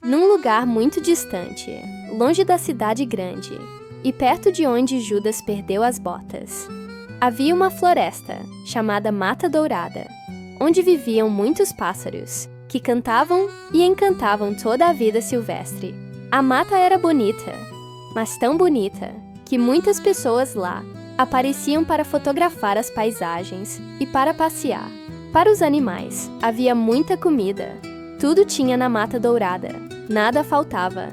Num lugar muito distante, longe da cidade grande, e perto de onde Judas perdeu as botas, havia uma floresta chamada Mata Dourada, onde viviam muitos pássaros, que cantavam e encantavam toda a vida silvestre. A mata era bonita, mas tão bonita, que muitas pessoas lá apareciam para fotografar as paisagens e para passear. Para os animais, havia muita comida. Tudo tinha na Mata Dourada, nada faltava.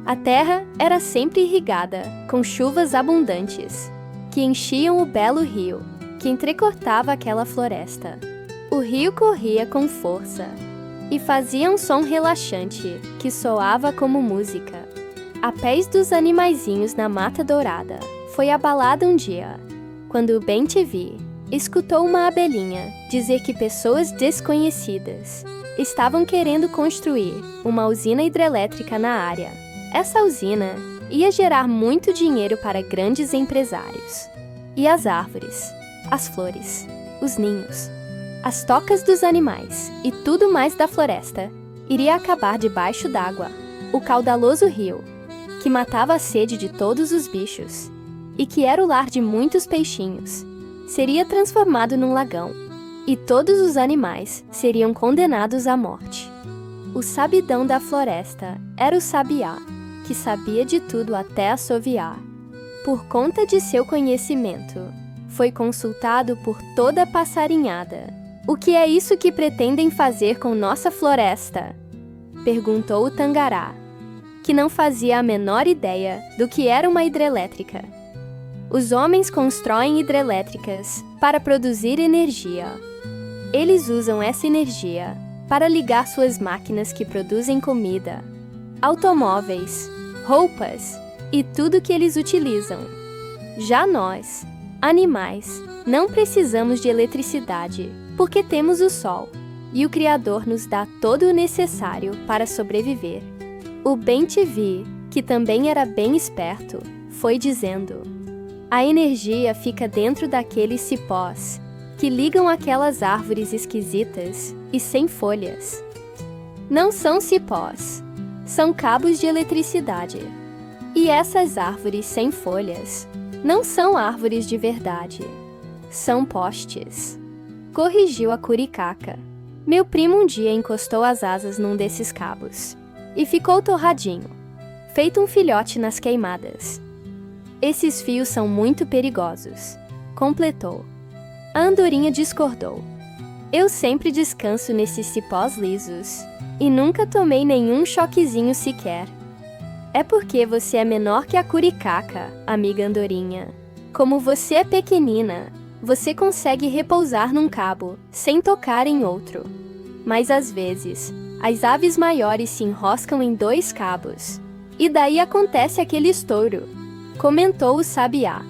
A terra era sempre irrigada, com chuvas abundantes, que enchiam o belo rio, que entrecortava aquela floresta. O rio corria com força e fazia um som relaxante, que soava como música. A pés dos animaizinhos na Mata Dourada foi abalada um dia, quando o bem-te-vi escutou uma abelhinha dizer que pessoas desconhecidas estavam querendo construir uma usina hidrelétrica na área. Essa usina ia gerar muito dinheiro para grandes empresários. E as árvores, as flores, os ninhos, as tocas dos animais e tudo mais da floresta iria acabar debaixo d'água. O caudaloso rio, que matava a sede de todos os bichos e que era o lar de muitos peixinhos, seria transformado num lagão, e todos os animais seriam condenados à morte. O sabidão da floresta era o sabiá, que sabia de tudo até assoviar. Por conta de seu conhecimento, foi consultado por toda a passarinhada. "O que é isso que pretendem fazer com nossa floresta?" perguntou o tangará, que não fazia a menor ideia do que era uma hidrelétrica. "Os homens constroem hidrelétricas para produzir energia. Eles usam essa energia para ligar suas máquinas que produzem comida, automóveis, roupas e tudo que eles utilizam. Já nós, animais, não precisamos de eletricidade, porque temos o sol, e o Criador nos dá todo o necessário para sobreviver." O bem-te-vi, que também era bem esperto, foi dizendo: "A energia fica dentro daqueles cipós que ligam aquelas árvores esquisitas e sem folhas. Não são cipós, são cabos de eletricidade. E essas árvores sem folhas não são árvores de verdade, são postes", corrigiu a curicaca. "Meu primo um dia encostou as asas num desses cabos e ficou torradinho, feito um filhote nas queimadas. Esses fios são muito perigosos", completou. A andorinha discordou. "Eu sempre descanso nesses cipós lisos e nunca tomei nenhum choquezinho sequer." "É porque você é menor que a curicaca, amiga andorinha. Como você é pequenina, você consegue repousar num cabo sem tocar em outro. Mas às vezes, as aves maiores se enroscam em 2 cabos, e daí acontece aquele estouro", comentou o sabiá.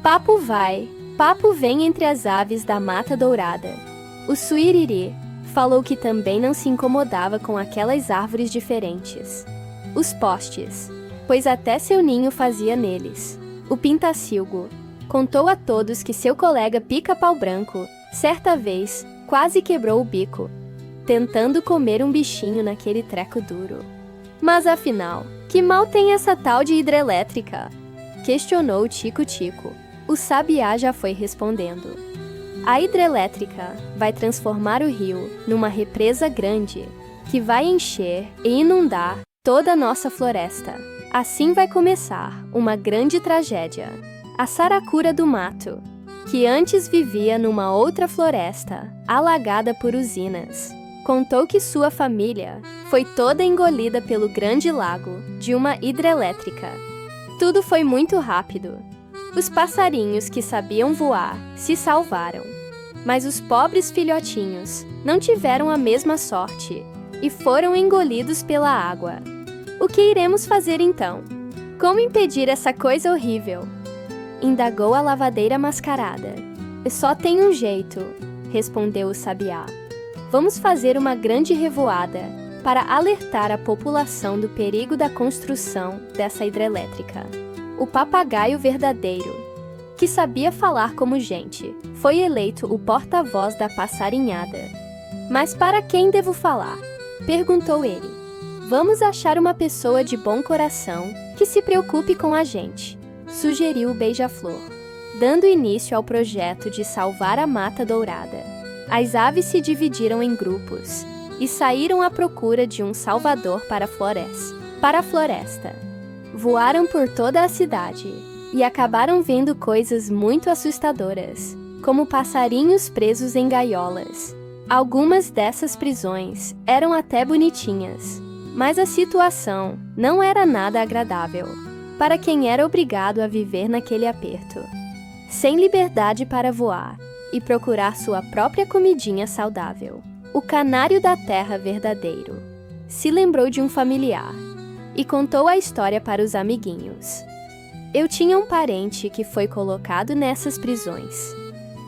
Papo vai, papo vem entre as aves da Mata Dourada. O suiriri falou que também não se incomodava com aquelas árvores diferentes. Os postes, pois até seu ninho fazia neles. O pintacilgo contou a todos que seu colega pica-pau branco, certa vez, quase quebrou o bico, tentando comer um bichinho naquele treco duro. "Mas afinal, que mal tem essa tal de hidrelétrica?" questionou o Tico-Tico. O sabiá já foi respondendo: "A hidrelétrica vai transformar o rio numa represa grande, que vai encher e inundar toda a nossa floresta. Assim vai começar uma grande tragédia. A saracura do mato, que antes vivia numa outra floresta, alagada por usinas, contou que sua família foi toda engolida pelo grande lago de uma hidrelétrica. Tudo foi muito rápido. Os passarinhos que sabiam voar se salvaram, mas os pobres filhotinhos não tiveram a mesma sorte e foram engolidos pela água. O que iremos fazer então? Como impedir essa coisa horrível?" indagou a lavadeira mascarada. "Só tem um jeito", respondeu o sabiá. "Vamos fazer uma grande revoada para alertar a população do perigo da construção dessa hidrelétrica." O papagaio verdadeiro, que sabia falar como gente, foi eleito o porta-voz da passarinhada. "Mas para quem devo falar?" perguntou ele. Vamos achar uma pessoa de bom coração que se preocupe com a gente, sugeriu o Beija-Flor, dando início ao projeto de salvar a Mata Dourada. As aves se dividiram em grupos e saíram à procura de um salvador para a floresta. Voaram por toda a cidade e acabaram vendo coisas muito assustadoras, como passarinhos presos em gaiolas. Algumas dessas prisões eram até bonitinhas, mas a situação não era nada agradável para quem era obrigado a viver naquele aperto, sem liberdade para voar e procurar sua própria comidinha saudável. O canário da terra verdadeiro se lembrou de um familiar e contou a história para os amiguinhos. Eu tinha um parente que foi colocado nessas prisões.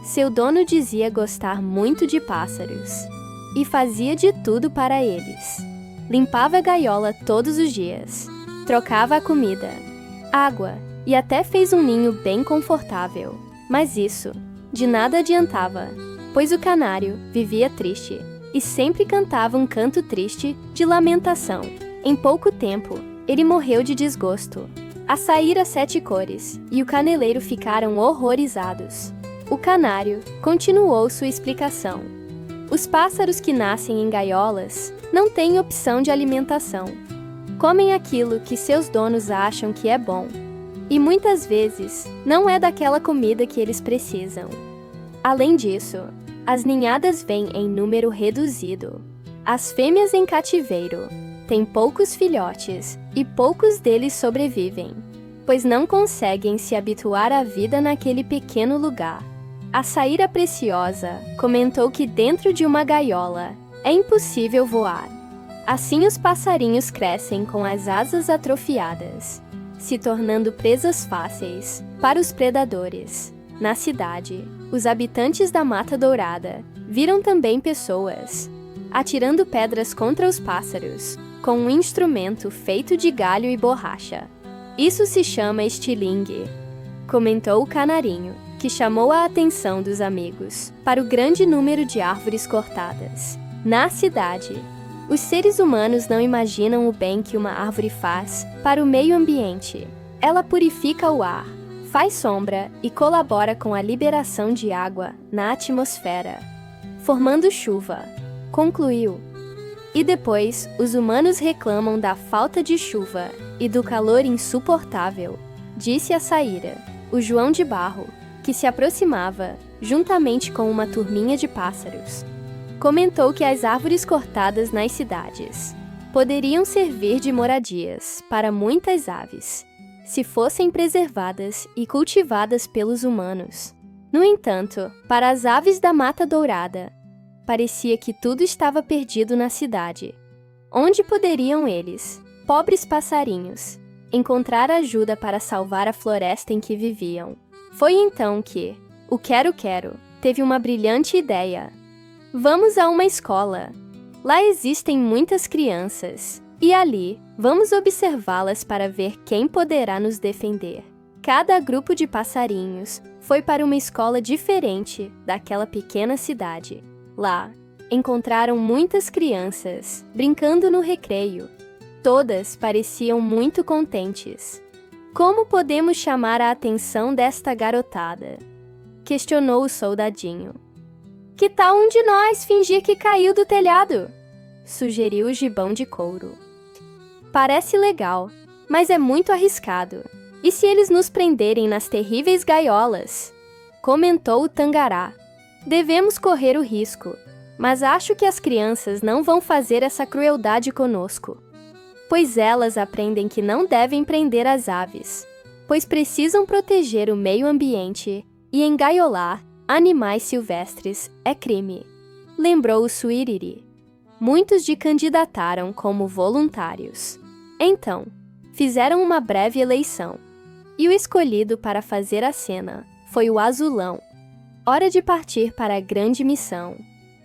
Seu dono dizia gostar muito de pássaros e fazia de tudo para eles. Limpava a gaiola todos os dias, trocava a comida, água e até fez um ninho bem confortável. Mas isso de nada adiantava, pois o canário vivia triste e sempre cantava um canto triste de lamentação. Em pouco tempo, ele morreu de desgosto. A sair as 7 cores e o caneleiro ficaram horrorizados. O canário continuou sua explicação. Os pássaros que nascem em gaiolas não têm opção de alimentação. Comem aquilo que seus donos acham que é bom. E muitas vezes não é daquela comida que eles precisam. Além disso, as ninhadas vêm em número reduzido. As fêmeas em cativeiro têm poucos filhotes e poucos deles sobrevivem, pois não conseguem se habituar à vida naquele pequeno lugar. A Saíra Preciosa comentou que dentro de uma gaiola é impossível voar. Assim os passarinhos crescem com as asas atrofiadas, se tornando presas fáceis para os predadores. Na cidade, os habitantes da Mata Dourada viram também pessoas atirando pedras contra os pássaros com um instrumento feito de galho e borracha. Isso se chama estilingue, comentou o canarinho, que chamou a atenção dos amigos para o grande número de árvores cortadas. Na cidade, os seres humanos não imaginam o bem que uma árvore faz para o meio ambiente. Ela purifica o ar, faz sombra e colabora com a liberação de água na atmosfera, formando chuva, concluiu. E depois, os humanos reclamam da falta de chuva e do calor insuportável, disse a Saíra. O João de Barro, que se aproximava, juntamente com uma turminha de pássaros, comentou que as árvores cortadas nas cidades poderiam servir de moradias para muitas aves, se fossem preservadas e cultivadas pelos humanos. No entanto, para as aves da Mata Dourada, parecia que tudo estava perdido na cidade. Onde poderiam eles, pobres passarinhos, encontrar ajuda para salvar a floresta em que viviam? Foi então que o Quero-Quero teve uma brilhante ideia. Vamos a uma escola. Lá existem muitas crianças, e ali vamos observá-las para ver quem poderá nos defender. Cada grupo de passarinhos foi para uma escola diferente daquela pequena cidade. Lá, encontraram muitas crianças brincando no recreio. Todas pareciam muito contentes. Como podemos chamar a atenção desta garotada? Questionou o soldadinho. Que tal um de nós fingir que caiu do telhado? Sugeriu o Gibão de Couro. Parece legal, mas é muito arriscado. E se eles nos prenderem nas terríveis gaiolas? Comentou o Tangará. Devemos correr o risco, mas acho que as crianças não vão fazer essa crueldade conosco, pois elas aprendem que não devem prender as aves, pois precisam proteger o meio ambiente e engaiolar animais silvestres é crime, lembrou o Suiriri. Muitos de candidataram como voluntários. Então, fizeram uma breve eleição, e o escolhido para fazer a cena foi o Azulão. Hora de partir para a grande missão.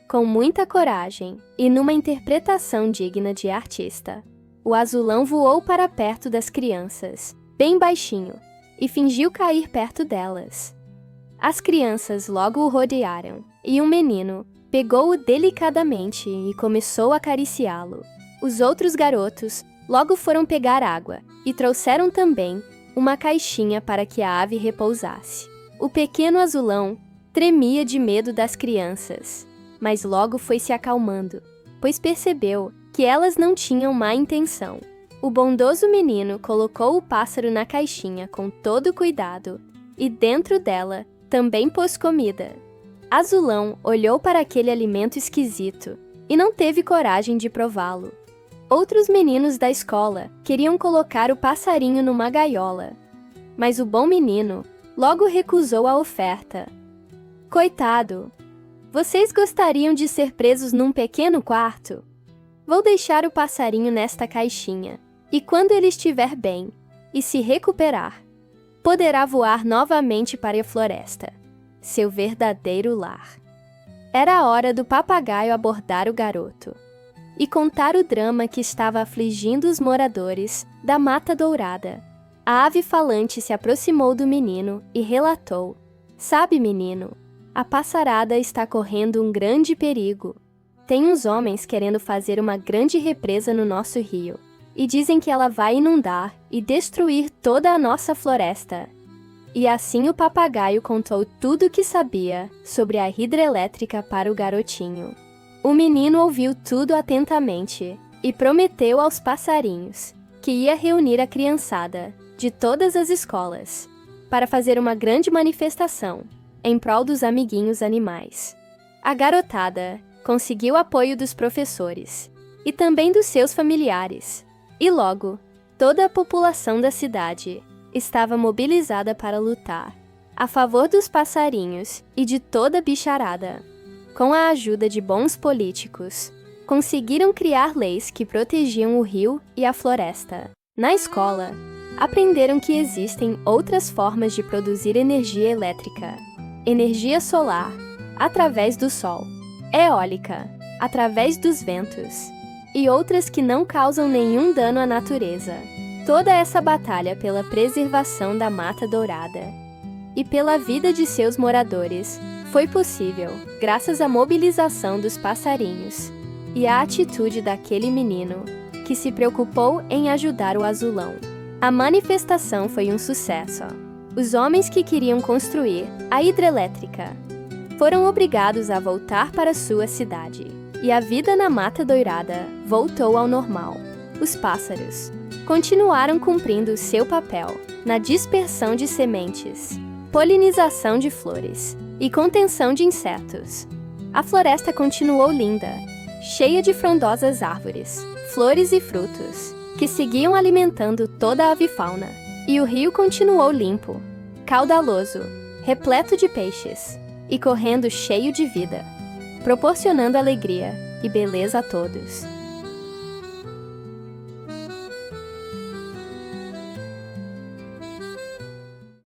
Com muita coragem e numa interpretação digna de artista, o Azulão voou para perto das crianças, bem baixinho, e fingiu cair perto delas. As crianças logo o rodearam, e um menino pegou-o delicadamente e começou a acariciá-lo. Os outros garotos logo foram pegar água e trouxeram também uma caixinha para que a ave repousasse. O pequeno azulão tremia de medo das crianças, mas logo foi se acalmando, pois percebeu que elas não tinham má intenção. O bondoso menino colocou o pássaro na caixinha com todo cuidado e dentro dela também pôs comida. Azulão olhou para aquele alimento esquisito e não teve coragem de prová-lo. Outros meninos da escola queriam colocar o passarinho numa gaiola, mas o bom menino logo recusou a oferta. Coitado! Vocês gostariam de ser presos num pequeno quarto? Vou deixar o passarinho nesta caixinha, e quando ele estiver bem e se recuperar, poderá voar novamente para a floresta, seu verdadeiro lar. Era a hora do papagaio abordar o garoto e contar o drama que estava afligindo os moradores da Mata Dourada. A ave falante se aproximou do menino e relatou: "Sabe, menino, a passarada está correndo um grande perigo. Tem uns homens querendo fazer uma grande represa no nosso rio, e dizem que ela vai inundar e destruir toda a nossa floresta." E assim o papagaio contou tudo o que sabia sobre a hidrelétrica para o garotinho. O menino ouviu tudo atentamente e prometeu aos passarinhos que ia reunir a criançada de todas as escolas para fazer uma grande manifestação em prol dos amiguinhos animais. A garotada conseguiu apoio dos professores e também dos seus familiares, e logo toda a população da cidade estava mobilizada para lutar a favor dos passarinhos e de toda a bicharada. Com a ajuda de bons políticos, conseguiram criar leis que protegiam o rio e a floresta. Na escola, aprenderam que existem outras formas de produzir energia elétrica: energia solar, através do sol; eólica, através dos ventos; e outras que não causam nenhum dano à natureza. Toda essa batalha pela preservação da Mata Dourada e pela vida de seus moradores foi possível graças à mobilização dos passarinhos e à atitude daquele menino que se preocupou em ajudar o azulão. A manifestação foi um sucesso. Os homens que queriam construir a hidrelétrica foram obrigados a voltar para sua cidade, e a vida na Mata Dourada voltou ao normal. Os pássaros continuaram cumprindo seu papel na dispersão de sementes, polinização de flores e contenção de insetos. A floresta continuou linda, cheia de frondosas árvores, flores e frutos, que seguiam alimentando toda a avifauna. E o rio continuou limpo, caudaloso, repleto de peixes e correndo cheio de vida, proporcionando alegria e beleza a todos.